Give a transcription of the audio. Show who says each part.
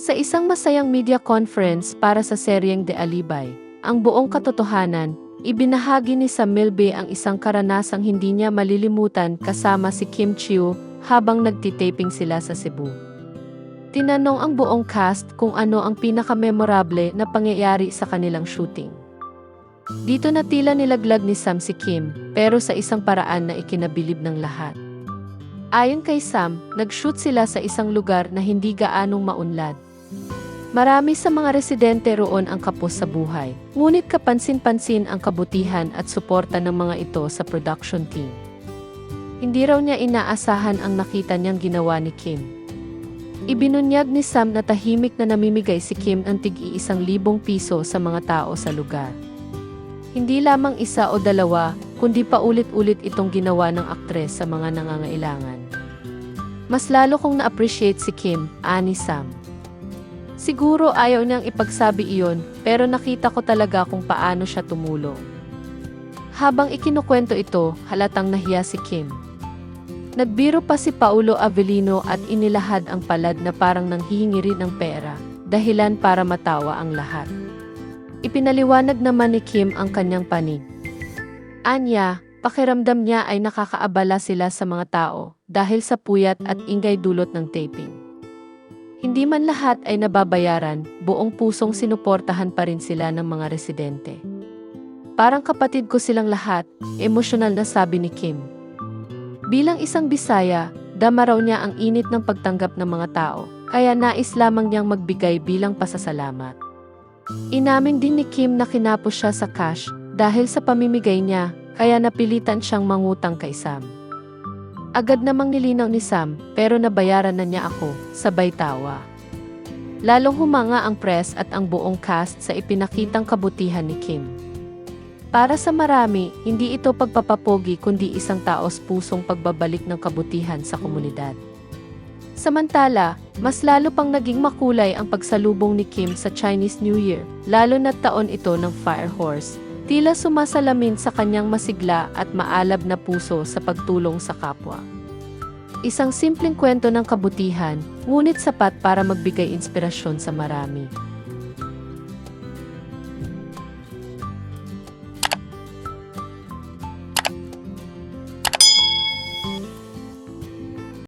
Speaker 1: Sa isang masayang media conference para sa seryeng The Alibay, ang buong katotohanan, ibinahagi ni Sam Milby ang isang karanasang hindi niya malilimutan kasama si Kim Chiu habang nagtitaping sila sa Cebu. Tinanong ang buong cast kung ano ang pinakamemorable na pangyayari sa kanilang shooting. Dito na tila nilaglag ni Sam si Kim, pero sa isang paraan na ikinabilib ng lahat. Ayon kay Sam, nag-shoot sila sa isang lugar na hindi gaanong maunlad. Marami sa mga residente roon ang kapos sa buhay, ngunit kapansin-pansin ang kabutihan at suporta ng mga ito sa production team. Hindi raw niya inaasahan ang nakita niyang ginawa ni Kim. Ibinunyag ni Sam na tahimik na namimigay si Kim ng tig-1,000 piso sa mga tao sa lugar. Hindi lamang isa o dalawa, kundi paulit-ulit itong ginawa ng aktres sa mga nangangailangan. Mas lalo kong na-appreciate si Kim, ani Sam. Siguro ayaw niyang ipagsabi iyon, pero nakita ko talaga kung paano siya tumulong. Habang ikinukwento ito, halatang nahiya si Kim. Nagbiro pa si Paulo Avellino at inilahad ang palad na parang nanghihingi rin ng pera, dahilan para matawa ang lahat. Ipinaliwanag naman ni Kim ang kanyang panig. Anya, pakiramdam niya ay nakakaabala sila sa mga tao dahil sa puyat at ingay dulot ng taping. Hindi man lahat ay nababayaran, buong pusong sinuportahan pa rin sila ng mga residente. Parang kapatid ko silang lahat, emosyonal na sabi ni Kim. Bilang isang Bisaya, dama raw niya ang init ng pagtanggap ng mga tao, kaya nais lamang niyang magbigay bilang pasasalamat. Inamin din ni Kim na kinapos siya sa cash dahil sa pamimigay niya, kaya napilitan siyang mangutang kay Sam. Agad namang nilinaw ni Sam, pero nabayaran na niya ako, sabay tawa. Lalong humanga ang press at ang buong cast sa ipinakitang kabutihan ni Kim. Para sa marami, hindi ito pagpapapogi kundi isang taos-pusong pagbabalik ng kabutihan sa komunidad. Samantala, mas lalo pang naging makulay ang pagsalubong ni Kim sa Chinese New Year, lalo na taon ito ng Fire Horse. Tila sumasalamin sa kanyang masigla at maalab na puso sa pagtulong sa kapwa. Isang simpleng kwento ng kabutihan, ngunit sapat para magbigay inspirasyon sa marami.